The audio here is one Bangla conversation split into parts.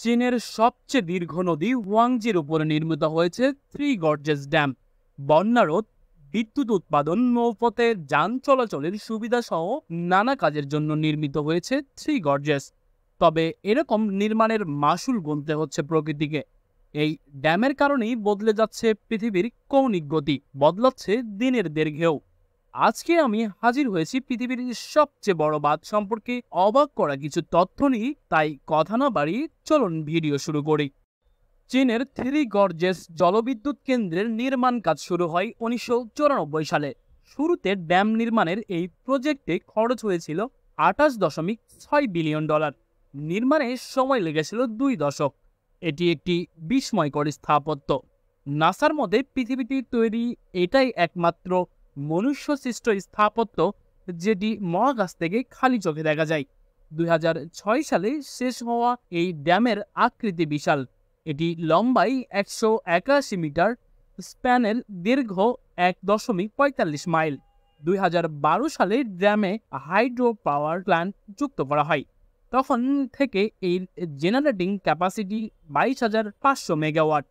চীনের সবচেয়ে দীর্ঘ নদী ওয়াংজির উপরে নির্মিত হয়েছে থ্রি গর্জেস ড্যাম। বন্যা রোধ, বিদ্যুৎ উৎপাদন, নৌপথে যান চলাচলের সুবিধা সহ নানা কাজের জন্য নির্মিত হয়েছে থ্রি গর্জেস। তবে এরকম নির্মাণের মাসুল গুনতে হচ্ছে প্রকৃতিকে। এই ড্যামের কারণেই বদলে যাচ্ছে পৃথিবীর কৌণিক গতি, বদলাচ্ছে দিনের দৈর্ঘ্যেও। আজকে আমি হাজির হয়েছি পৃথিবীর সবচেয়ে বড় বাঁধ সম্পর্কে অবাক করা কিছু তথ্য নিয়ে। তাই কথা না বাড়িয়ে চলুন ভিডিও শুরু করি। চীনের থ্রি গর্জেস জলবিদ্যুৎ কেন্দ্রের নির্মাণ কাজ শুরু হয় 1994 সালে। শুরুতে ড্যাম নির্মাণের এই প্রজেক্টে খরচ হয়েছিল $28.6 বিলিয়ন। নির্মাণে সময় লেগেছিল 2 দশক। এটি একটি বিস্ময়কর স্থাপত্য। নাসার মধ্যে পৃথিবীতে তৈরি এটাই একমাত্র মনুষ্যসৃষ্ট স্থাপত্য যেটি মহাকাশ থেকে খালি চোখে দেখা যায়। 2006 সালে শেষ হওয়া এই ড্যামের আকৃতি বিশাল। এটি লম্বাই 181 মিটার, স্প্যানের দীর্ঘ 1.45 মাইল। 2012 সালে ড্যামে হাইড্রো পাওয়ার প্ল্যান্ট যুক্ত করা হয়। তখন থেকে এর জেনারেটিং ক্যাপাসিটি 22,500 মেগাওয়াট।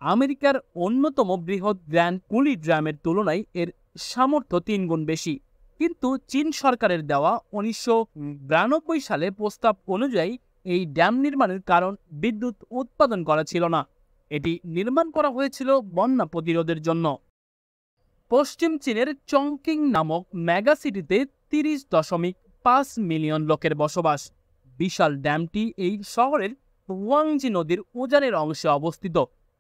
আমেরিকার অন্যতম বৃহৎ গ্র্যান্ড কুলি ড্যামের তুলনায় এর সামর্থ্য 3 গুণ বেশি। কিন্তু চীন সরকারের দেওয়া 1992 সালে প্রস্তাব অনুযায়ী এই ড্যাম নির্মাণের কারণ বিদ্যুৎ উৎপাদন করা ছিল না। এটি নির্মাণ করা হয়েছিল বন্যা প্রতিরোধের জন্য। পশ্চিম চীনের চংকিং নামক মেগা সিটিতে 30.5 মিলিয়ন লোকের বসবাস। বিশাল ড্যামটি এই শহরের ওয়াংজি নদীর উজানের অংশে অবস্থিত।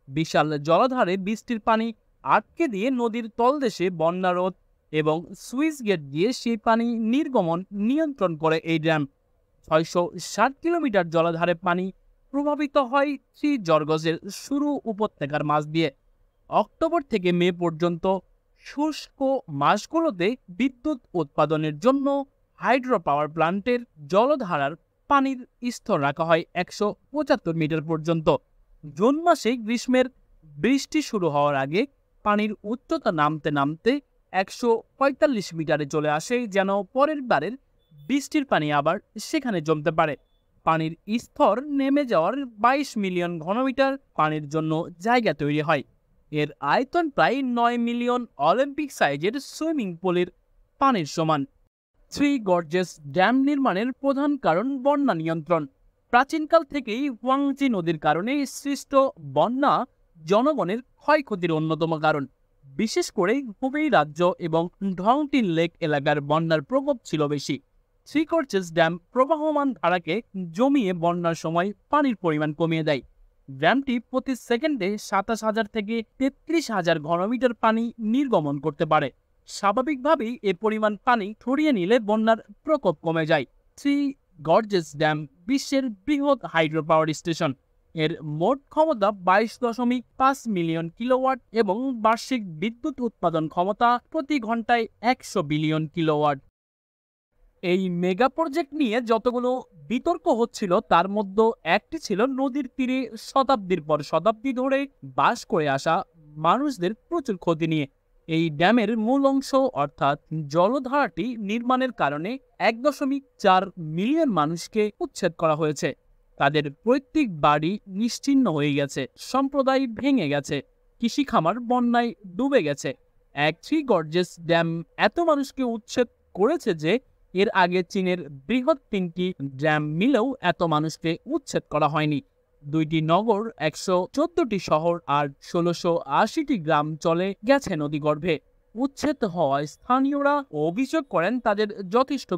বিশাল জলাধারে বৃষ্টির পানি আটকে দিয়ে নদীর তলদেশে বন্যা রোধ এবং সুইচ গেট দিয়ে সেই পানি নির্গমন নিয়ন্ত্রণ করে এই ড্যাম। 660 কিলোমিটার জলাধারে পানি প্রভাবিত হয় থ্রি গর্জেসের শুরু উপত্যকার মাঝ দিয়ে। অক্টোবর থেকে মে পর্যন্ত শুষ্ক মাসগুলোতে বিদ্যুৎ উৎপাদনের জন্য হাইড্রো পাওয়ার প্ল্যান্টের জলধারার পানির স্তর রাখা হয় 175 মিটার পর্যন্ত। জুন মাসে গ্রীষ্মের বৃষ্টি শুরু হওয়ার আগে পানির উচ্চতা নামতে নামতে 145 মিটারে চলে আসে, যেন পরের বারের বৃষ্টির পানি আবার সেখানে জমতে পারে। পানির স্তর নেমে যাওয়ার 22 মিলিয়ন ঘনমিটার পানির জন্য জায়গা তৈরি হয়। এর আয়তন প্রায় 9 মিলিয়ন অলিম্পিক সাইজের সুইমিং পুলের পানির সমান। থ্রি গর্জেস ড্যাম নির্মাণের প্রধান কারণ বন্যা নিয়ন্ত্রণ। প্রাচীনকাল থেকেই ওয়াংজি নদীর কারণে সৃষ্ট বন্যা জনগণের ক্ষয়ক্ষতির অন্যতম কারণ। বিশেষ করে হুবেই রাজ্য এবং ঢংটিন লেক এলাকার বন্যার প্রকোপ ছিল বেশি। থ্রি গর্জেস ড্যাম প্রবাহমান ধারাকে জমিয়ে বন্যার সময় পানির পরিমাণ কমিয়ে দেয়। ড্যামটি প্রতি সেকেন্ডে 27,000 থেকে 33,000 ঘনমিটার পানি নির্গমন করতে পারে। স্বাভাবিকভাবেই এ পরিমাণ পানি ছড়িয়ে নিলে বন্যার প্রকোপ কমে যায়। থ্রি গর্জেস ড্যাম বিশ্বের বৃহৎ হাইড্রো পাওয়ার স্টেশন। এর মোট ক্ষমতা 22.5 মিলিয়ন কিলোওয়াট এবং বার্ষিক বিদ্যুৎ উৎপাদন ক্ষমতা প্রতি ঘন্টায় 100 বিলিয়ন কিলোওয়াট। এই মেগা প্রজেক্ট নিয়ে যতগুলো বিতর্ক হচ্ছিল তার মধ্যে একটি ছিল নদীর তীরে শতাব্দীর পর শতাব্দী ধরে বাস করে আসা মানুষদের প্রচুর ক্ষতি নিয়ে। এই ড্যামের মূল অংশ অর্থাৎ জলধারাটি নির্মাণের কারণে 1.4 মিলিয়ন মানুষকে উচ্ছেদ করা হয়েছে। তাদের পৈতৃক বাড়ি নিশ্চিহ্ন হয়ে গেছে, সম্প্রদায় ভেঙে গেছে, কৃষি খামার বন্যায় ডুবে গেছে। এক থ্রি গর্জেস ড্যাম এত মানুষকে উচ্ছেদ করেছে যে এর আগে চীনের বৃহৎ 3টি ড্যাম মিলেও এত মানুষকে উচ্ছেদ করা হয়নি। 2টি নগর, 114টি শহর আর 1680টি গ্রাম চলে গেছে নদীগর্ভে। উচ্ছেদ হওয়ায় স্থানীয়রা অভিযোগ করেন তাদের যথেষ্ট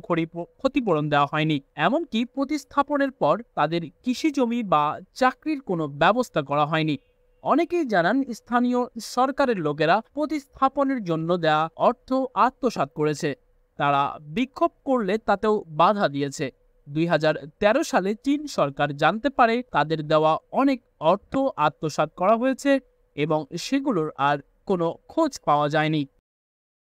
ক্ষতিপূরণ দেওয়া হয়নি, এমনকি প্রতিস্থাপনের পর তাদের কৃষি জমি বা চাকরির কোনো ব্যবস্থা করা হয়নি। অনেকেই জানান স্থানীয় সরকারের লোকেরা প্রতিস্থাপনের জন্য দেয়া অর্থ আত্মসাৎ করেছে। তারা বিক্ষোভ করলে তাতেও বাধা দিয়েছে। 2013 সালে চীন সরকার জানতে পারে তাদের দেওয়া অনেক অর্থ আত্মসাৎ করা হয়েছে এবং সেগুলোর আর কোনো খোঁজ পাওয়া যায়নি।